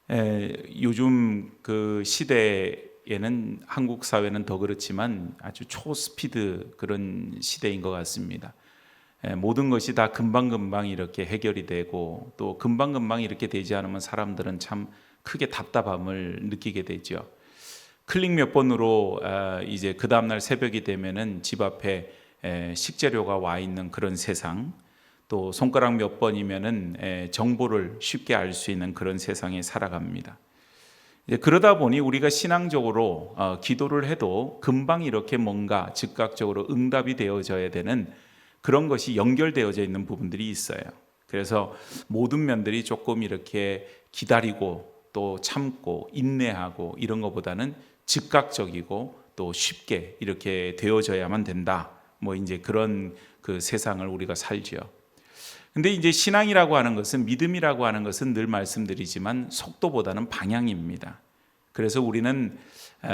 요즘 그 시대에는 한국 사회는 더 그렇지만 아주 초스피드 그런 시대인 것 같습니다. 모든 것이 다 금방금방 이렇게 해결이 되고 또 금방금방 이렇게 되지 않으면 사람들은 참 크게 답답함을 느끼게 되죠. 클릭 몇 번으로 이제 그 다음날 새벽이 되면은 집 앞에 식재료가 와 있는 그런 세상, 또 손가락 몇 번이면은 정보를 쉽게 알 수 있는 그런 세상에 살아갑니다. 그러다 보니 우리가 신앙적으로 기도를 해도 금방 이렇게 뭔가 즉각적으로 응답이 되어져야 되는 그런 것이 연결되어져 있는 부분들이 있어요. 그래서 모든 면들이 조금 이렇게 기다리고 또 참고 인내하고 이런 것보다는 즉각적이고 또 쉽게 이렇게 되어져야만 된다. 뭐 이제 그런 그 세상을 우리가 살지요. 근데 이제 신앙이라고 하는 것은, 믿음이라고 하는 것은 늘 말씀드리지만 속도보다는 방향입니다. 그래서 우리는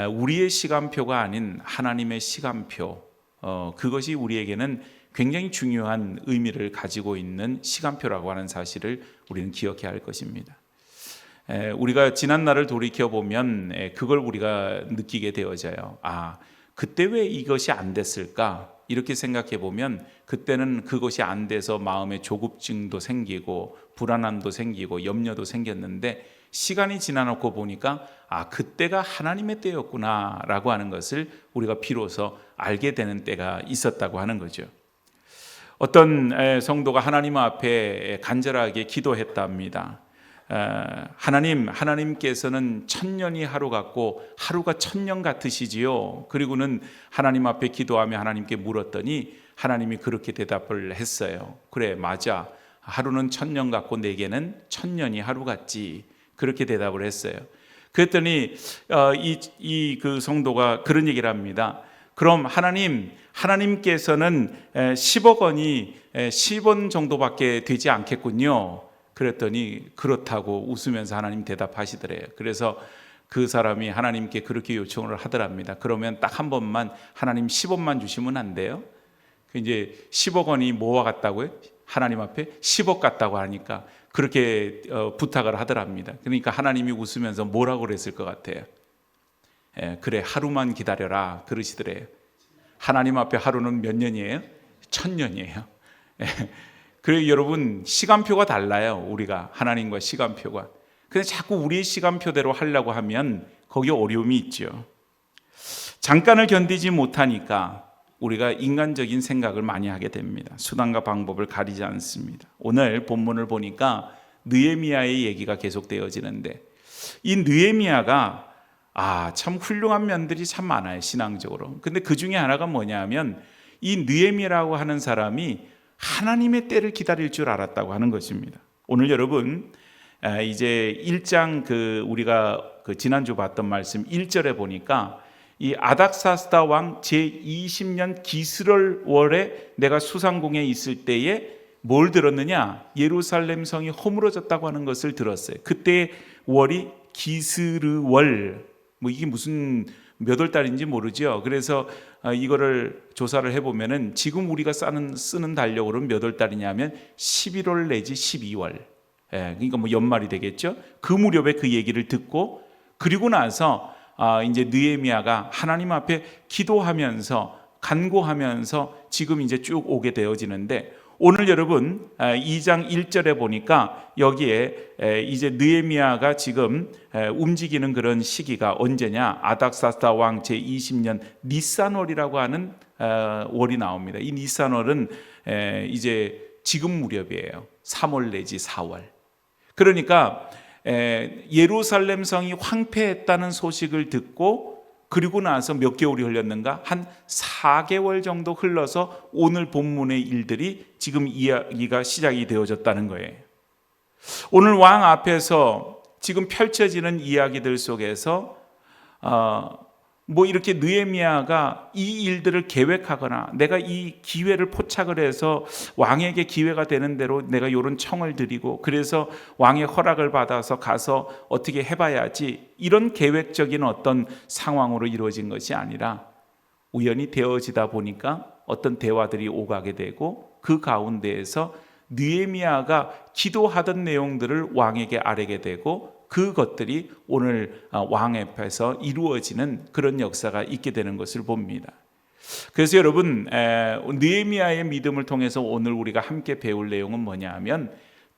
우리의 시간표가 아닌 하나님의 시간표, 그것이 우리에게는 굉장히 중요한 의미를 가지고 있는 시간표라고 하는 사실을 우리는 기억해야 할 것입니다. 우리가 지난 날을 돌이켜 보면 그걸 우리가 느끼게 되어져요. 그때 왜 이것이 안 됐을까? 이렇게 생각해 보면 그때는 그것이 안 돼서 마음에 조급증도 생기고 불안함도 생기고 염려도 생겼는데, 시간이 지나놓고 보니까 그때가 하나님의 때였구나라고 하는 것을 우리가 비로소 알게 되는 때가 있었다고 하는 거죠. 어떤 성도가 하나님 앞에 간절하게 기도했답니다. 하나님께서는 천년이 하루 같고 하루가 천년 같으시지요. 그리고는 하나님 앞에 기도하며 하나님께 물었더니 하나님이 그렇게 대답을 했어요. 그래, 맞아. 하루는 천년 같고 내게는 천년이 하루 같지. 그렇게 대답을 했어요. 그랬더니 그 성도가 그런 얘기를 합니다. 그럼 하나님께서는 10억 원이 10원 정도밖에 되지 않겠군요. 그랬더니 그렇다고 웃으면서 하나님 대답하시더래요. 그래서 그 사람이 하나님께 그렇게 요청을 하더랍니다. 그러면 딱 한 번만 하나님 10원만 주시면 안 돼요? 이제 10억 원이 뭐와 같다고요? 하나님 앞에 10억 같다고 하니까 그렇게 부탁을 하더랍니다. 그러니까 하나님이 웃으면서 뭐라고 그랬을 것 같아요? 그래, 하루만 기다려라 그러시더래요. 하나님 앞에 하루는 몇 년이에요? 1000년이에요. 그래서 여러분, 시간표가 달라요. 우리가 하나님과 시간표가. 근데 자꾸 우리의 시간표대로 하려고 하면 거기에 어려움이 있죠. 잠깐을 견디지 못하니까 우리가 인간적인 생각을 많이 하게 됩니다. 수단과 방법을 가리지 않습니다. 오늘 본문을 보니까 느헤미야의 얘기가 계속되어지는데, 이 느헤미야가 참 훌륭한 면들이 참 많아요, 신앙적으로. 근데 그 중에 하나가 뭐냐면, 이 느헤미야라고 하는 사람이 하나님의 때를 기다릴 줄 알았다고 하는 것입니다. 오늘 여러분, 이제 1장 우리가 지난주 봤던 말씀 1절에 보니까 이 아닥사스다 왕 제20년 기스럴월에 내가 수상궁에 있을 때에 뭘 들었느냐? 예루살렘 성이 허물어졌다고 하는 것을 들었어요. 그때 월이 기스르월, 이게 무슨 몇 월 달인지 모르죠. 그래서 이거를 조사를 해보면은 지금 우리가 쓰는 달력으로는 몇 월 달이냐면 11월 내지 12월. 그러니까 연말이 되겠죠. 그 무렵에 그 얘기를 듣고, 그리고 나서 이제 느헤미야가 하나님 앞에 기도하면서 간구하면서 지금 이제 쭉 오게 되어지는데, 오늘 여러분 2장 1절에 보니까 여기에 이제 느헤미야가 지금 움직이는 그런 시기가 언제냐? 아닥사스다 왕 제20년 니산월이라고 하는 월이 나옵니다. 이 니산월은 이제 지금 무렵이에요. 3월 내지 4월. 그러니까 예루살렘 성이 황폐했다는 소식을 듣고, 그리고 나서 몇 개월이 흘렀는가? 한 4개월 정도 흘러서 오늘 본문의 일들이 지금 이야기가 시작이 되어졌다는 거예요. 오늘 왕 앞에서 지금 펼쳐지는 이야기들 속에서 이렇게 느헤미야가 이 일들을 계획하거나 내가 이 기회를 포착을 해서 왕에게 기회가 되는 대로 내가 이런 청을 드리고 그래서 왕의 허락을 받아서 가서 어떻게 해봐야지, 이런 계획적인 어떤 상황으로 이루어진 것이 아니라 우연히 되어지다 보니까 어떤 대화들이 오가게 되고, 그 가운데에서 느헤미야가 기도하던 내용들을 왕에게 아뢰게 되고, 그것들이 오늘 왕 앞에서 이루어지는 그런 역사가 있게 되는 것을 봅니다. 그래서 여러분, 느헤미야의 믿음을 통해서 오늘 우리가 함께 배울 내용은 뭐냐 하면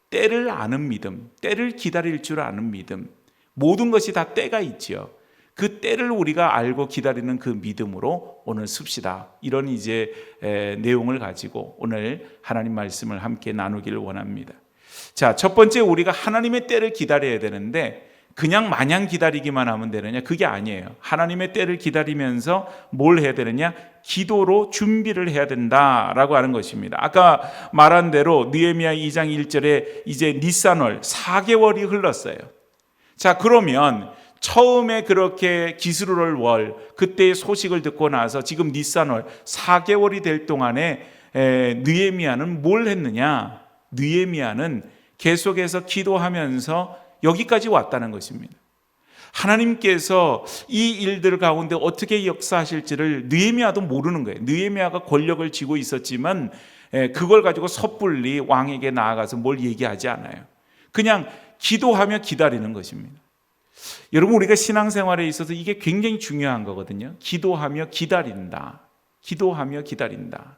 때를 아는 믿음, 때를 기다릴 줄 아는 믿음. 모든 것이 다 때가 있지요. 그 때를 우리가 알고 기다리는 그 믿음으로 오늘 씁시다. 이런 이제 내용을 가지고 오늘 하나님 말씀을 함께 나누기를 원합니다. 자, 첫 번째 우리가 하나님의 때를 기다려야 되는데 그냥 마냥 기다리기만 하면 되느냐? 그게 아니에요. 하나님의 때를 기다리면서 뭘 해야 되느냐? 기도로 준비를 해야 된다라고 하는 것입니다. 아까 말한 대로 느헤미야 2장 1절에 이제 니산월 4개월이 흘렀어요. 자, 그러면 처음에 그렇게 기스루월 월 그때의 소식을 듣고 나서 지금 니산월 4개월이 될 동안에 느헤미야는 뭘 했느냐? 느헤미야는 계속해서 기도하면서 여기까지 왔다는 것입니다. 하나님께서 이 일들 가운데 어떻게 역사하실지를 느헤미야도 모르는 거예요. 느헤미야가 권력을 쥐고 있었지만 그걸 가지고 섣불리 왕에게 나아가서 뭘 얘기하지 않아요. 그냥 기도하며 기다리는 것입니다. 여러분, 우리가 신앙생활에 있어서 이게 굉장히 중요한 거거든요. 기도하며 기다린다. 기도하며 기다린다.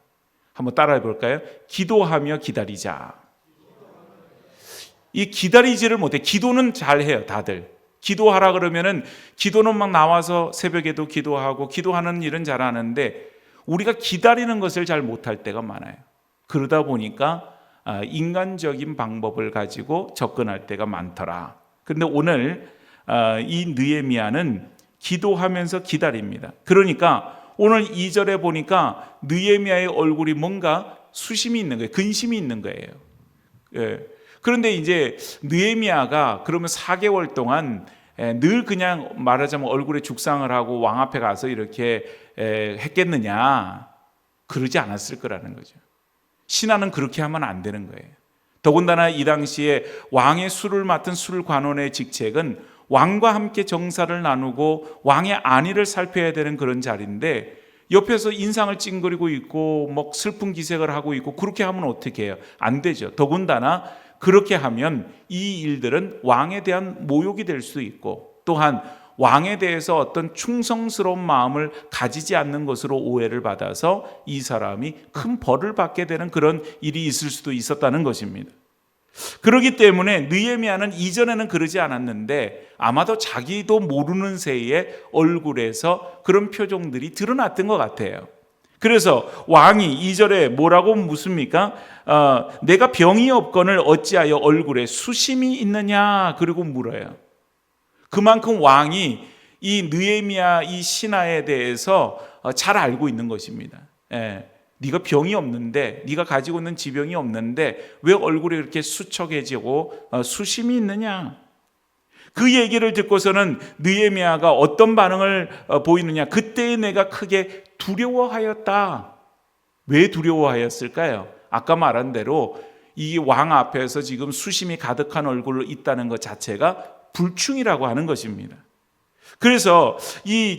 한번 따라해 볼까요? 기도하며 기다리자. 이 기다리지를 못해. 기도는 잘해요, 다들. 기도하라 그러면은 기도는 막 나와서 새벽에도 기도하고 기도하는 일은 잘하는데 우리가 기다리는 것을 잘 못할 때가 많아요. 그러다 보니까 인간적인 방법을 가지고 접근할 때가 많더라. 그런데 오늘 이 느헤미야는 기도하면서 기다립니다. 그러니까 오늘 2절에 보니까 느헤미야의 얼굴이 뭔가 수심이 있는 거예요. 근심이 있는 거예요. 예. 그런데 이제 느헤미야가 그러면 4개월 동안 늘 그냥 말하자면 얼굴에 죽상을 하고 왕 앞에 가서 이렇게 했겠느냐? 그러지 않았을 거라는 거죠. 신하는 그렇게 하면 안 되는 거예요. 더군다나 이 당시에 왕의 술을 맡은 술관원의 직책은 왕과 함께 정사를 나누고 왕의 안위를 살펴야 되는 그런 자리인데 옆에서 인상을 찡그리고 있고 뭐 슬픈 기색을 하고 있고 그렇게 하면 어떻게 해요? 안 되죠. 더군다나 그렇게 하면 이 일들은 왕에 대한 모욕이 될 수 있고 또한 왕에 대해서 어떤 충성스러운 마음을 가지지 않는 것으로 오해를 받아서 이 사람이 큰 벌을 받게 되는 그런 일이 있을 수도 있었다는 것입니다. 그렇기 때문에 느헤미야는 이전에는 그러지 않았는데 아마도 자기도 모르는 새에 얼굴에서 그런 표정들이 드러났던 것 같아요. 그래서 왕이 2절에 뭐라고 묻습니까? 내가 병이 없거늘 어찌하여 얼굴에 수심이 있느냐? 그리고 물어요. 그만큼 왕이 이 느헤미야 이 신하에 대해서 잘 알고 있는 것입니다. 네가 병이 없는데, 네가 가지고 있는 지병이 없는데 왜 얼굴이 이렇게 수척해지고 수심이 있느냐? 그 얘기를 듣고서는 느헤미야가 어떤 반응을 보이느냐? 그때 내가 크게 두려워하였다. 왜 두려워하였을까요? 아까 말한 대로 이 왕 앞에서 지금 수심이 가득한 얼굴로 있다는 것 자체가 불충이라고 하는 것입니다. 그래서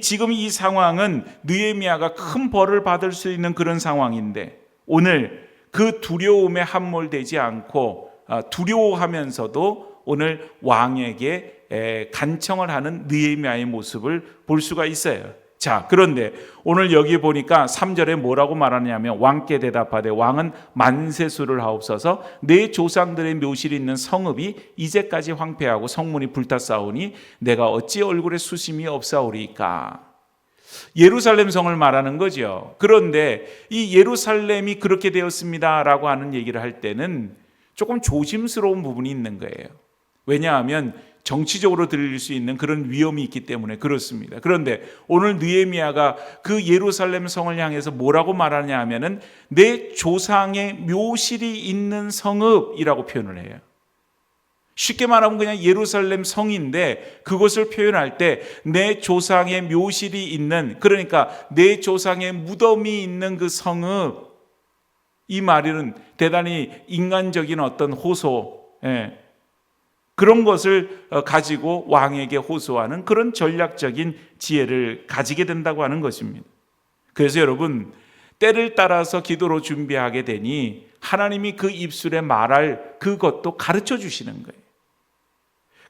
지금 이 상황은 느헤미야가 큰 벌을 받을 수 있는 그런 상황인데 오늘 그 두려움에 함몰되지 않고 두려워하면서도 오늘 왕에게 간청을 하는 느헤미야의 모습을 볼 수가 있어요. 자, 그런데 오늘 여기 보니까 3절에 뭐라고 말하냐면 왕께 대답하되 왕은 만세수를 하옵소서 내 조상들의 묘실이 있는 성읍이 이제까지 황폐하고 성문이 불탔사오니 내가 어찌 얼굴에 수심이 없사오리까. 예루살렘 성을 말하는 거죠. 그런데 이 예루살렘이 그렇게 되었습니다라고 하는 얘기를 할 때는 조금 조심스러운 부분이 있는 거예요. 왜냐하면 정치적으로 들릴 수 있는 그런 위험이 있기 때문에 그렇습니다. 그런데 오늘 느헤미야가 그 예루살렘 성을 향해서 뭐라고 말하냐 하면은 내 조상의 묘실이 있는 성읍이라고 표현을 해요. 쉽게 말하면 그냥 예루살렘 성인데 그것을 표현할 때 내 조상의 묘실이 있는, 그러니까 내 조상의 무덤이 있는 그 성읍, 이 말은 대단히 인간적인 어떤 호소, 그런 것을 가지고 왕에게 호소하는 그런 전략적인 지혜를 가지게 된다고 하는 것입니다. 그래서 여러분, 때를 따라서 기도로 준비하게 되니 하나님이 그 입술에 말할 그것도 가르쳐 주시는 거예요.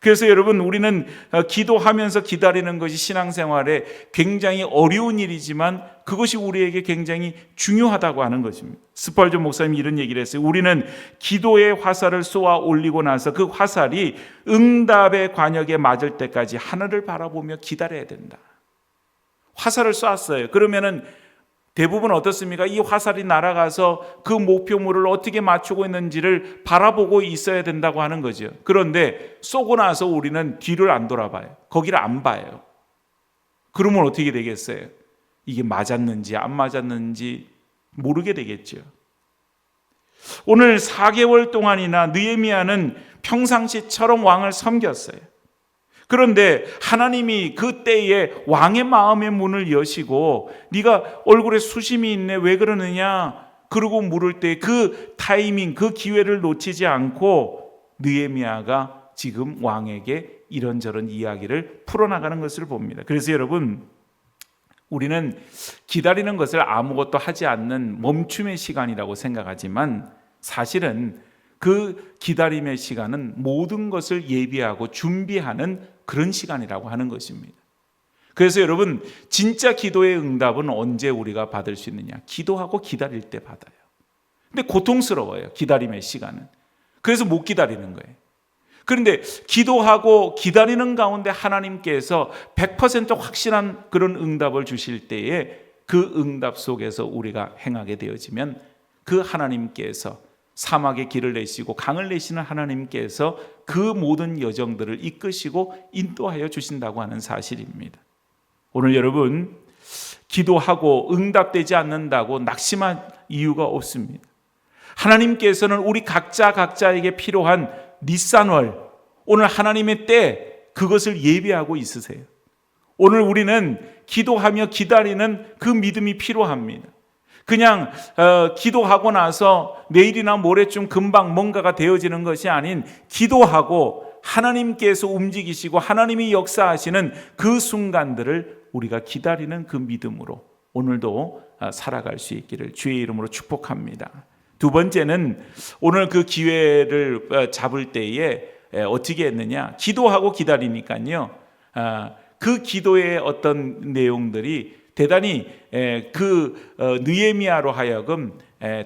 그래서 여러분, 우리는 기도하면서 기다리는 것이 신앙생활에 굉장히 어려운 일이지만 그것이 우리에게 굉장히 중요하다고 하는 것입니다. 스펄전 목사님이 이런 얘기를 했어요. 우리는 기도의 화살을 쏘아 올리고 나서 그 화살이 응답의 관역에 맞을 때까지 하늘을 바라보며 기다려야 된다. 화살을 쐈어요. 그러면은 대부분 어떻습니까? 이 화살이 날아가서 그 목표물을 어떻게 맞추고 있는지를 바라보고 있어야 된다고 하는 거죠. 그런데 쏘고 나서 우리는 뒤를 안 돌아봐요. 거기를 안 봐요. 그러면 어떻게 되겠어요? 이게 맞았는지 안 맞았는지 모르게 되겠죠. 오늘 4개월 동안이나 느헤미야는 평상시처럼 왕을 섬겼어요. 그런데 하나님이 그때에 왕의 마음의 문을 여시고 네가 얼굴에 수심이 있네 왜 그러느냐 그러고 물을 때 그 타이밍 그 기회를 놓치지 않고 느헤미야가 지금 왕에게 이런저런 이야기를 풀어나가는 것을 봅니다. 그래서 여러분, 우리는 기다리는 것을 아무것도 하지 않는 멈춤의 시간이라고 생각하지만 사실은 그 기다림의 시간은 모든 것을 예비하고 준비하는 그런 시간이라고 하는 것입니다. 그래서 여러분, 진짜 기도의 응답은 언제 우리가 받을 수 있느냐? 기도하고 기다릴 때 받아요. 근데 고통스러워요, 기다림의 시간은. 그래서 못 기다리는 거예요. 그런데 기도하고 기다리는 가운데 하나님께서 100% 확실한 그런 응답을 주실 때에 그 응답 속에서 우리가 행하게 되어지면 그 하나님께서 사막에 길을 내시고 강을 내시는 하나님께서 그 모든 여정들을 이끄시고 인도하여 주신다고 하는 사실입니다. 오늘 여러분, 기도하고 응답되지 않는다고 낙심할 이유가 없습니다. 하나님께서는 우리 각자에게 필요한 니산월, 오늘 하나님의 때 그것을 예비하고 있으세요. 오늘 우리는 기도하며 기다리는 그 믿음이 필요합니다. 그냥 기도하고 나서 내일이나 모레쯤 금방 뭔가가 되어지는 것이 아닌 기도하고 하나님께서 움직이시고 하나님이 역사하시는 그 순간들을 우리가 기다리는 그 믿음으로 오늘도 살아갈 수 있기를 주의 이름으로 축복합니다. 두 번째는 오늘 그 기회를 잡을 때에 어떻게 했느냐? 기도하고 기다리니까요. 그 기도의 어떤 내용들이 대단히 그 느헤미야로 하여금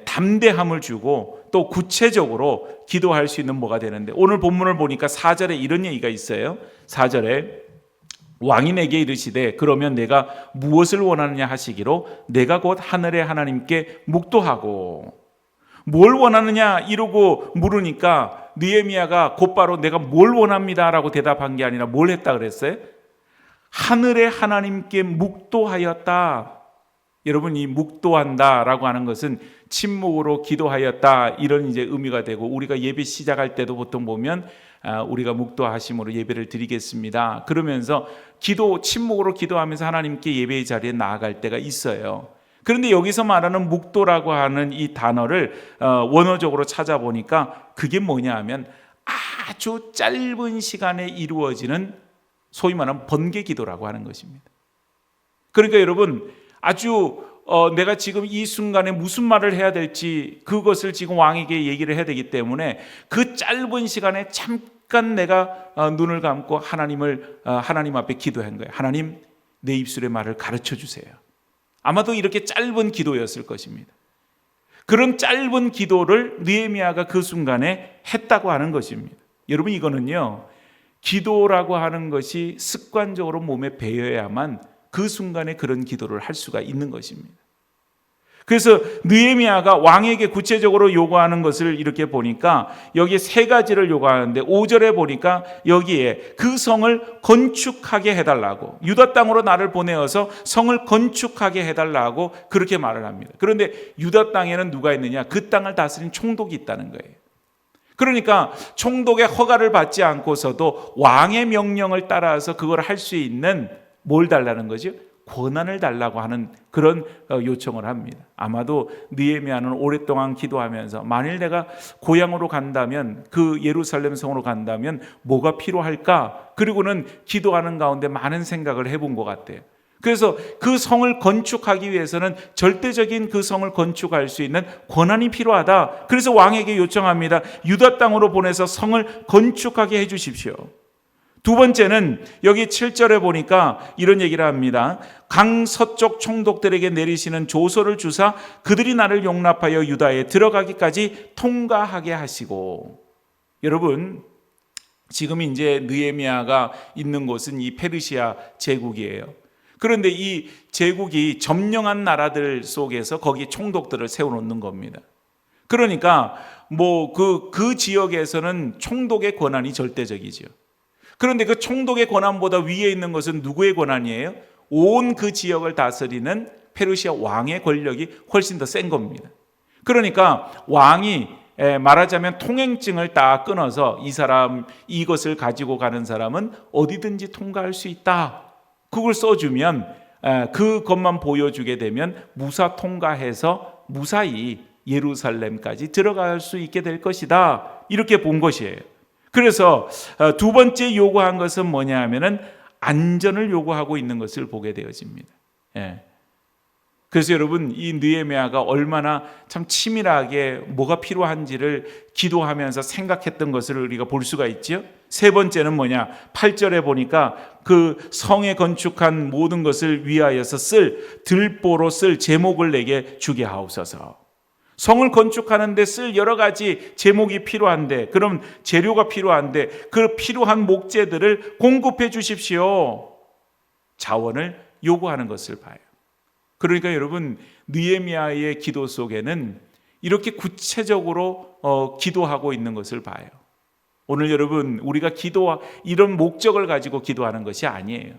담대함을 주고 또 구체적으로 기도할 수 있는 뭐가 되는데, 오늘 본문을 보니까 4절에 이런 얘기가 있어요. 4절에 왕이 내게 이르시되 그러면 내가 무엇을 원하느냐 하시기로 내가 곧 하늘의 하나님께 묵도하고. 뭘 원하느냐 이러고 물으니까 느헤미야가 곧바로 내가 뭘 원합니다라고 대답한 게 아니라 뭘 했다 그랬어요? 하늘의 하나님께 묵도하였다. 여러분, 이 묵도한다라고 하는 것은 침묵으로 기도하였다 이런 이제 의미가 되고, 우리가 예배 시작할 때도 보통 보면 우리가 묵도하심으로 예배를 드리겠습니다 그러면서 침묵으로 기도하면서 하나님께 예배의 자리에 나아갈 때가 있어요. 그런데 여기서 말하는 묵도라고 하는 이 단어를 원어적으로 찾아보니까 그게 뭐냐 하면 아주 짧은 시간에 이루어지는 소위 말하는 번개 기도라고 하는 것입니다. 그러니까 여러분, 아주 내가 지금 이 순간에 무슨 말을 해야 될지 그것을 지금 왕에게 얘기를 해야 되기 때문에 그 짧은 시간에 잠깐 내가 눈을 감고 하나님 앞에 기도한 거예요. 하나님, 내 입술의 말을 가르쳐 주세요. 아마도 이렇게 짧은 기도였을 것입니다. 그런 짧은 기도를 느헤미야가 그 순간에 했다고 하는 것입니다. 여러분, 이거는요, 기도라고 하는 것이 습관적으로 몸에 배어야만 그 순간에 그런 기도를 할 수가 있는 것입니다. 그래서 느헤미야가 왕에게 구체적으로 요구하는 것을 이렇게 보니까 여기에 3가지를 요구하는데 5절에 보니까 여기에 그 성을 건축하게 해달라고, 유다 땅으로 나를 보내어서 성을 건축하게 해달라고 그렇게 말을 합니다. 그런데 유다 땅에는 누가 있느냐? 그 땅을 다스린 총독이 있다는 거예요. 그러니까 총독의 허가를 받지 않고서도 왕의 명령을 따라서 그걸 할 수 있는 뭘 달라는 거죠? 권한을 달라고 하는 그런 요청을 합니다. 아마도 느헤미야는 오랫동안 기도하면서 만일 내가 고향으로 간다면, 그 예루살렘 성으로 간다면 뭐가 필요할까? 그리고는 기도하는 가운데 많은 생각을 해본 것 같아요. 그래서 그 성을 건축하기 위해서는 절대적인 그 성을 건축할 수 있는 권한이 필요하다. 그래서 왕에게 요청합니다. 유다 땅으로 보내서 성을 건축하게 해 주십시오. 두 번째는 여기 7절에 보니까 이런 얘기를 합니다. 강 서쪽 총독들에게 내리시는 조서를 주사 그들이 나를 용납하여 유다에 들어가기까지 통과하게 하시고. 여러분, 지금 이제 느헤미야가 있는 곳은 이 페르시아 제국이에요. 그런데 이 제국이 점령한 나라들 속에서 거기 총독들을 세워놓는 겁니다. 그러니까 그 지역에서는 총독의 권한이 절대적이죠. 그런데 그 총독의 권한보다 위에 있는 것은 누구의 권한이에요? 온 그 지역을 다스리는 페르시아 왕의 권력이 훨씬 더 센 겁니다. 그러니까 왕이 말하자면 통행증을 딱 끊어서 이 사람, 이것을 가지고 가는 사람은 어디든지 통과할 수 있다. 그걸 써주면 그것만 보여주게 되면 무사 통과해서 무사히 예루살렘까지 들어갈 수 있게 될 것이다. 이렇게 본 것이에요. 그래서 두 번째 요구한 것은 뭐냐 하면은 안전을 요구하고 있는 것을 보게 되어집니다. 그래서 여러분, 이 느헤미야가 얼마나 참 치밀하게 뭐가 필요한지를 기도하면서 생각했던 것을 우리가 볼 수가 있죠. 세 번째는 뭐냐? 8절에 보니까 그 성에 건축한 모든 것을 위하여서 들보로 쓸 제목을 내게 주게 하옵소서. 성을 건축하는데 쓸 여러 가지 제목이 필요한데, 그럼 재료가 필요한데 그 필요한 목재들을 공급해 주십시오. 자원을 요구하는 것을 봐요. 그러니까 여러분, 느헤미야의 기도 속에는 이렇게 구체적으로 기도하고 있는 것을 봐요. 오늘 여러분, 우리가 이런 목적을 가지고 기도하는 것이 아니에요.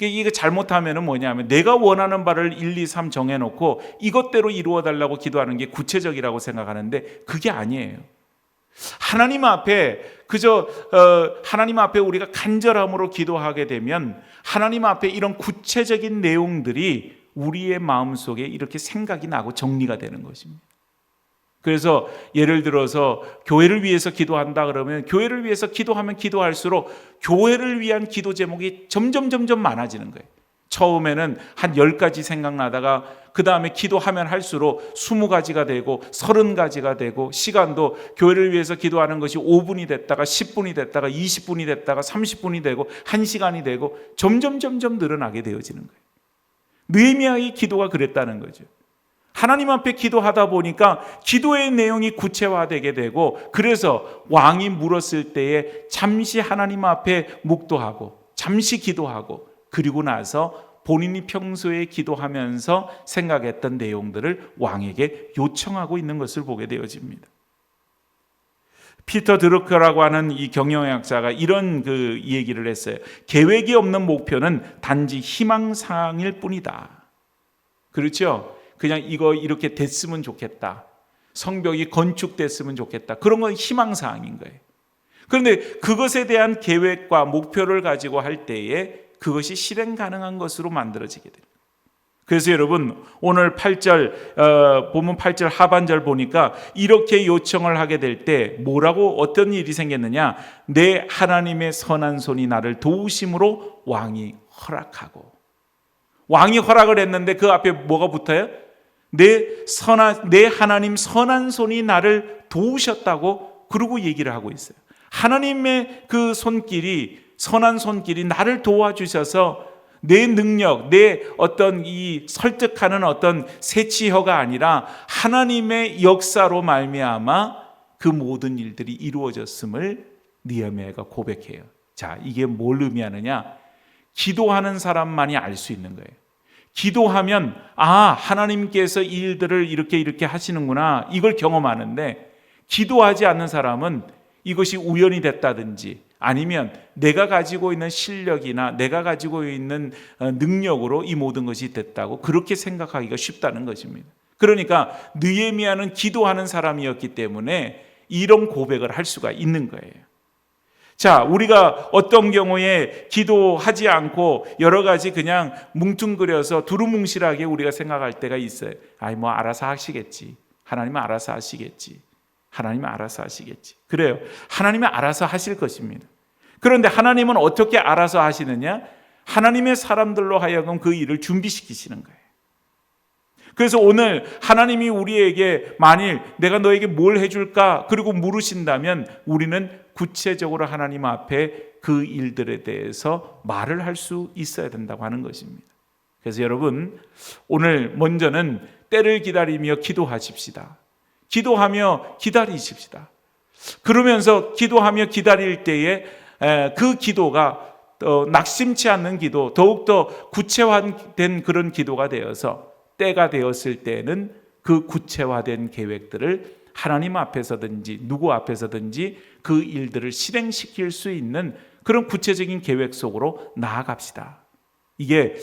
이거 잘못하면 뭐냐면 내가 원하는 바를 1, 2, 3 정해놓고 이것대로 이루어달라고 기도하는 게 구체적이라고 생각하는데 그게 아니에요. 하나님 앞에 하나님 앞에 우리가 간절함으로 기도하게 되면 하나님 앞에 이런 구체적인 내용들이 우리의 마음속에 이렇게 생각이 나고 정리가 되는 것입니다. 그래서 예를 들어서 교회를 위해서 기도한다 그러면 교회를 위해서 기도하면 기도할수록 교회를 위한 기도 제목이 점점 많아지는 거예요. 처음에는 한 10가지 생각나다가 그 다음에 기도하면 할수록 20가지가 되고 30가지가 되고, 시간도 교회를 위해서 기도하는 것이 5분이 됐다가 10분이 됐다가 20분이 됐다가 30분이 되고 1시간이 되고 점점 늘어나게 되어지는 거예요. 느헤미야의 기도가 그랬다는 거죠. 하나님 앞에 기도하다 보니까 기도의 내용이 구체화되게 되고, 그래서 왕이 물었을 때에 잠시 하나님 앞에 묵도하고 잠시 기도하고, 그리고 나서 본인이 평소에 기도하면서 생각했던 내용들을 왕에게 요청하고 있는 것을 보게 되어집니다. 피터 드루커라고 하는 이 경영학자가 이런 얘기를 했어요. 계획이 없는 목표는 단지 희망사항일 뿐이다. 그렇죠? 그냥 이거 이렇게 됐으면 좋겠다. 성벽이 건축됐으면 좋겠다. 그런 건 희망사항인 거예요. 그런데 그것에 대한 계획과 목표를 가지고 할 때에 그것이 실행 가능한 것으로 만들어지게 돼요. 그래서 여러분, 오늘 8절 본문 8절 하반절 보니까 이렇게 요청을 하게 될 때 어떤 일이 생겼느냐? 내 하나님의 선한 손이 나를 도우심으로 왕이 허락하고. 왕이 허락을 했는데 그 앞에 뭐가 붙어요? 내 하나님 선한 손이 나를 도우셨다고 그러고 얘기를 하고 있어요. 하나님의 그 선한 손길이 나를 도와주셔서 내 능력, 내 어떤 이 설득하는 어떤 새치혀가 아니라 하나님의 역사로 말미암아 그 모든 일들이 이루어졌음을 느헤미야가 고백해요. 자, 이게 뭘 의미하느냐? 기도하는 사람만이 알 수 있는 거예요. 기도하면 하나님께서 이 일들을 이렇게 하시는구나, 이걸 경험하는데, 기도하지 않는 사람은 이것이 우연이 됐다든지 아니면 내가 가지고 있는 실력이나 내가 가지고 있는 능력으로 이 모든 것이 됐다고 그렇게 생각하기가 쉽다는 것입니다. 그러니까 느헤미야는 기도하는 사람이었기 때문에 이런 고백을 할 수가 있는 거예요. 자, 우리가 어떤 경우에 기도하지 않고 여러 가지 그냥 뭉뚱그려서 두루뭉실하게 우리가 생각할 때가 있어요. 알아서 하시겠지. 하나님은 알아서 하시겠지. 하나님은 알아서 하시겠지. 그래요. 하나님은 알아서 하실 것입니다. 그런데 하나님은 어떻게 알아서 하시느냐? 하나님의 사람들로 하여금 그 일을 준비시키시는 거예요. 그래서 오늘 하나님이 우리에게 만일 내가 너에게 뭘 해줄까? 그리고 물으신다면 우리는 구체적으로 하나님 앞에 그 일들에 대해서 말을 할 수 있어야 된다고 하는 것입니다. 그래서 여러분, 오늘 먼저는 때를 기다리며 기도하십시다. 기도하며 기다리십시다. 그러면서 기도하며 기다릴 때에 그 기도가 낙심치 않는 기도, 더욱더 구체화된 그런 기도가 되어서 때가 되었을 때는 그 구체화된 계획들을 하나님 앞에서든지 누구 앞에서든지 그 일들을 실행시킬 수 있는 그런 구체적인 계획 속으로 나아갑시다. 이게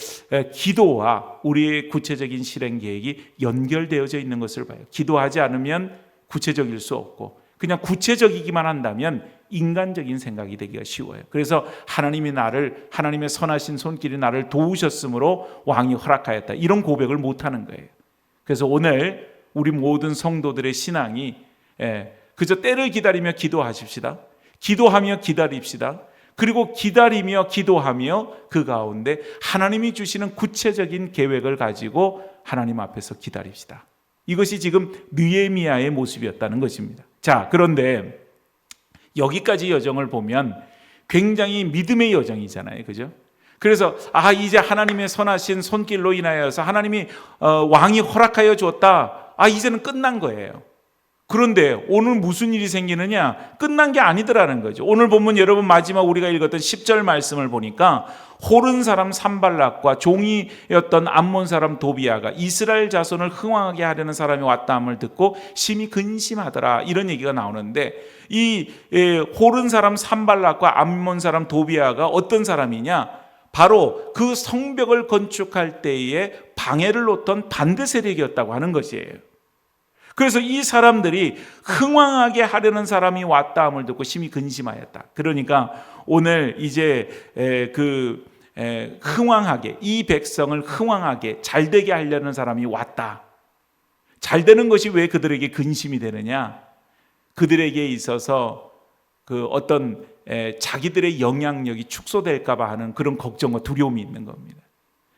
기도와 우리의 구체적인 실행 계획이 연결되어져 있는 것을 봐요. 기도하지 않으면 구체적일 수 없고, 그냥 구체적이기만 한다면 인간적인 생각이 되기가 쉬워요. 그래서 하나님의 선하신 손길이 나를 도우셨으므로 왕이 허락하였다, 이런 고백을 못하는 거예요. 그래서 오늘 우리 모든 성도들의 신앙이 그저 때를 기다리며 기도하십시다. 기도하며 기다립시다. 그리고 기다리며 기도하며 그 가운데 하나님이 주시는 구체적인 계획을 가지고 하나님 앞에서 기다립시다. 이것이 지금 느헤미야의 모습이었다는 것입니다. 자, 그런데 여기까지 여정을 보면 굉장히 믿음의 여정이잖아요. 그죠? 그래서 이제 하나님의 선하신 손길로 인하여서 하나님이 왕이 허락하여 주었다. 이제는 끝난 거예요. 그런데 오늘 무슨 일이 생기느냐? 끝난 게 아니더라는 거죠. 오늘 본문 여러분 마지막 우리가 읽었던 10절 말씀을 보니까 호른 사람 산발락과 종이었던 암몬 사람 도비아가 이스라엘 자손을 흥왕하게 하려는 사람이 왔다함을 듣고 심히 근심하더라, 이런 얘기가 나오는데, 이 호른 사람 산발락과 암몬 사람 도비아가 어떤 사람이냐? 바로 그 성벽을 건축할 때에 방해를 놓던 반대 세력이었다고 하는 것이에요. 그래서 이 사람들이 흥왕하게 하려는 사람이 왔다함을 듣고 심히 근심하였다. 그러니까 오늘 이제 흥왕하게, 이 백성을 흥왕하게 잘되게 하려는 사람이 왔다. 잘되는 것이 왜 그들에게 근심이 되느냐? 그들에게 있어서 어떤 자기들의 영향력이 축소될까 봐 하는 그런 걱정과 두려움이 있는 겁니다.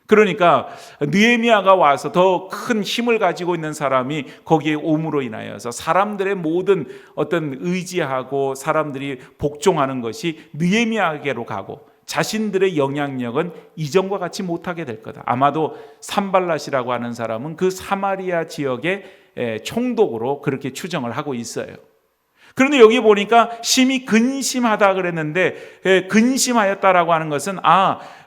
그러니까 느헤미야가 와서 더 큰 힘을 가지고 있는 사람이 거기에 옴으로 인하여서 사람들의 모든 어떤 의지하고 사람들이 복종하는 것이 느헤미야에게로 가고 자신들의 영향력은 이전과 같이 못하게 될 거다. 아마도 산발랏이라고 하는 사람은 그 사마리아 지역의 총독으로 그렇게 추정을 하고 있어요. 그런데 여기 보니까 심히 근심하다 그랬는데, 근심하였다라고 하는 것은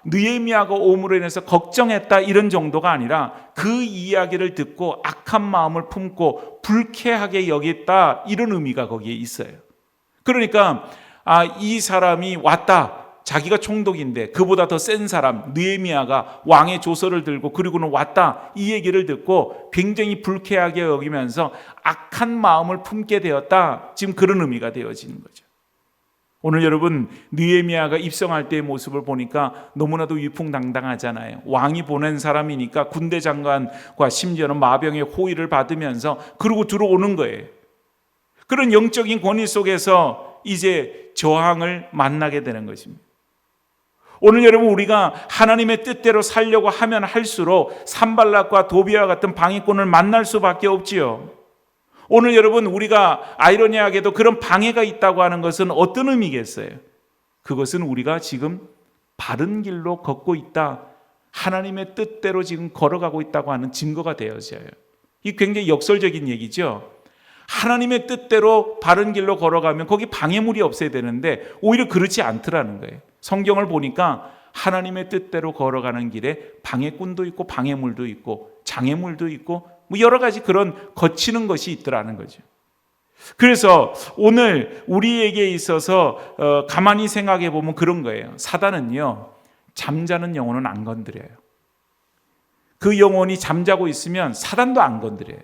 느헤미야가 옴으로 인해서 걱정했다, 이런 정도가 아니라 그 이야기를 듣고 악한 마음을 품고 불쾌하게 여겼다, 이런 의미가 거기에 있어요. 그러니까 이 사람이 왔다, 자기가 총독인데 그보다 더 센 사람 느헤미야가 왕의 조서를 들고 그리고는 왔다, 이 얘기를 듣고 굉장히 불쾌하게 여기면서 악한 마음을 품게 되었다, 지금 그런 의미가 되어지는 거죠. 오늘 여러분, 느헤미야가 입성할 때의 모습을 보니까 너무나도 위풍당당하잖아요. 왕이 보낸 사람이니까 군대 장관과 심지어는 마병의 호의를 받으면서 그러고 들어오는 거예요. 그런 영적인 권위 속에서 이제 저항을 만나게 되는 것입니다. 오늘 여러분, 우리가 하나님의 뜻대로 살려고 하면 할수록 산발락과 도비아와 같은 방해꾼을 만날 수밖에 없지요. 오늘 여러분, 우리가 아이러니하게도 그런 방해가 있다고 하는 것은 어떤 의미겠어요? 그것은 우리가 지금 바른 길로 걷고 있다, 하나님의 뜻대로 지금 걸어가고 있다고 하는 증거가 되어져요. 이 굉장히 역설적인 얘기죠. 하나님의 뜻대로 바른 길로 걸어가면 거기 방해물이 없어야 되는데 오히려 그렇지 않더라는 거예요. 성경을 보니까 하나님의 뜻대로 걸어가는 길에 방해꾼도 있고 방해물도 있고 장애물도 있고 여러 가지 그런 거치는 것이 있더라는 거죠. 그래서 오늘 우리에게 있어서 가만히 생각해 보면 그런 거예요. 사단은요, 잠자는 영혼은 안 건드려요. 그 영혼이 잠자고 있으면 사단도 안 건드려요.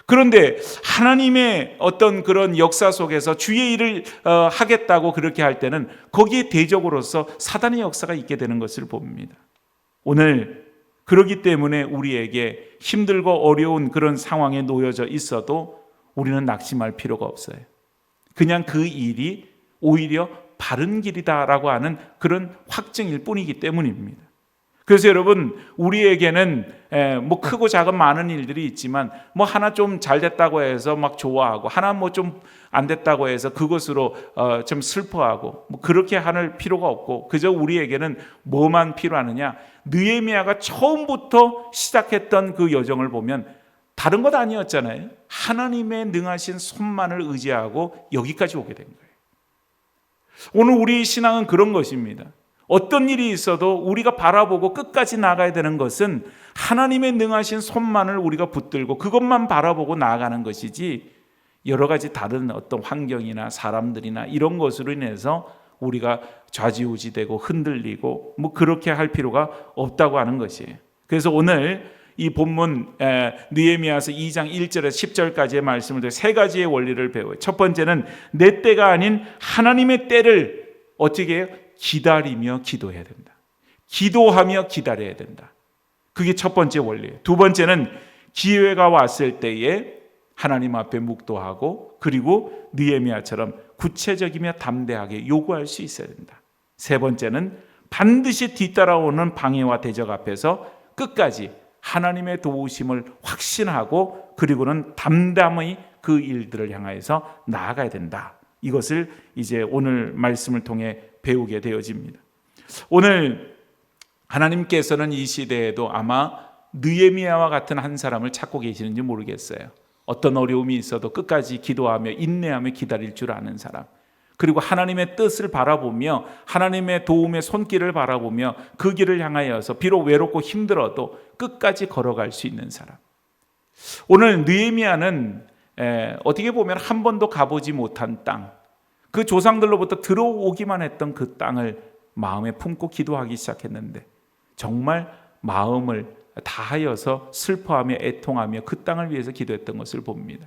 그런데 하나님의 어떤 그런 역사 속에서 주의 일을 하겠다고 그렇게 할 때는 거기에 대적으로서 사단의 역사가 있게 되는 것을 봅니다. 오늘 그렇기 때문에 우리에게 힘들고 어려운 그런 상황에 놓여져 있어도 우리는 낙심할 필요가 없어요. 그냥 그 일이 오히려 바른 길이다라고 하는 그런 확증일 뿐이기 때문입니다. 그래서 여러분, 우리에게는 뭐 크고 작은 많은 일들이 있지만 뭐 하나 좀 잘 됐다고 해서 막 좋아하고 하나 뭐 좀 안 됐다고 해서 그것으로 좀 슬퍼하고 뭐 그렇게 할 필요가 없고, 그저 우리에게는 뭐만 필요하느냐, 느헤미야가 처음부터 시작했던 그 여정을 보면 다른 것 아니었잖아요. 하나님의 능하신 손만을 의지하고 여기까지 오게 된 거예요. 오늘 우리 신앙은 그런 것입니다. 어떤 일이 있어도 우리가 바라보고 끝까지 나가야 되는 것은 하나님의 능하신 손만을 우리가 붙들고 그것만 바라보고 나아가는 것이지, 여러 가지 다른 어떤 환경이나 사람들이나 이런 것으로 인해서 우리가 좌지우지되고 흔들리고 뭐 그렇게 할 필요가 없다고 하는 것이에요. 그래서 오늘 이 본문 느헤미야서 2장 1절에서 10절까지의 말씀을 통해 세 가지의 원리를 배워요. 첫 번째는 내 때가 아닌 하나님의 때를 어떻게 해요? 기다리며 기도해야 된다. 기도하며 기다려야 된다. 그게 첫 번째 원리예요. 두 번째는 기회가 왔을 때에 하나님 앞에 묵도하고, 그리고 느헤미야처럼 구체적이며 담대하게 요구할 수 있어야 된다. 세 번째는 반드시 뒤따라오는 방해와 대적 앞에서 끝까지 하나님의 도우심을 확신하고, 그리고는 담담히 그 일들을 향하여서 나아가야 된다. 이것을 이제 오늘 말씀을 통해 배우게 되어집니다. 오늘 하나님께서는 이 시대에도 아마 느헤미야와 같은 한 사람을 찾고 계시는지 모르겠어요. 어떤 어려움이 있어도 끝까지 기도하며 인내하며 기다릴 줄 아는 사람, 그리고 하나님의 뜻을 바라보며 하나님의 도움의 손길을 바라보며 그 길을 향하여서 비록 외롭고 힘들어도 끝까지 걸어갈 수 있는 사람. 오늘 느헤미야는 어떻게 보면 한 번도 가보지 못한 땅, 그 조상들로부터 들어오기만 했던 그 땅을 마음에 품고 기도하기 시작했는데 정말 마음을 다하여서 슬퍼하며 애통하며 그 땅을 위해서 기도했던 것을 봅니다.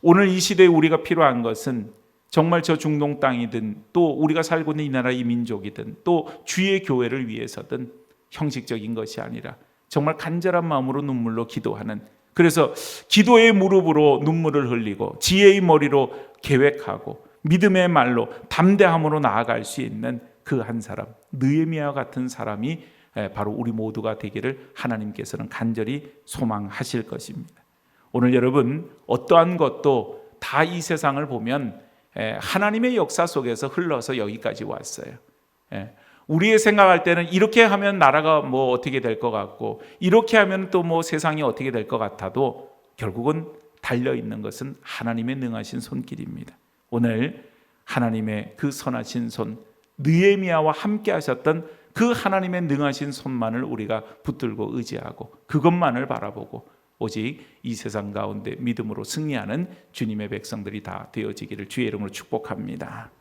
오늘 이 시대에 우리가 필요한 것은 정말 저 중동 땅이든 또 우리가 살고 있는 이 나라 이 민족이든 또 주의 교회를 위해서든 형식적인 것이 아니라 정말 간절한 마음으로 눈물로 기도하는, 그래서 기도의 무릎으로 눈물을 흘리고 지혜의 머리로 계획하고 믿음의 말로 담대함으로 나아갈 수 있는 그 한 사람, 느헤미야 같은 사람이 바로 우리 모두가 되기를 하나님께서는 간절히 소망하실 것입니다. 오늘 여러분, 어떠한 것도 다 이 세상을 보면 하나님의 역사 속에서 흘러서 여기까지 왔어요. 우리의 생각할 때는 이렇게 하면 나라가 뭐 어떻게 될 것 같고 이렇게 하면 또 뭐 세상이 어떻게 될 것 같아도 결국은 달려있는 것은 하나님의 능하신 손길입니다. 오늘 하나님의 그 선하신 손, 느헤미야와 함께 하셨던 그 하나님의 능하신 손만을 우리가 붙들고 의지하고 그것만을 바라보고 오직 이 세상 가운데 믿음으로 승리하는 주님의 백성들이 다 되어지기를 주의 이름으로 축복합니다.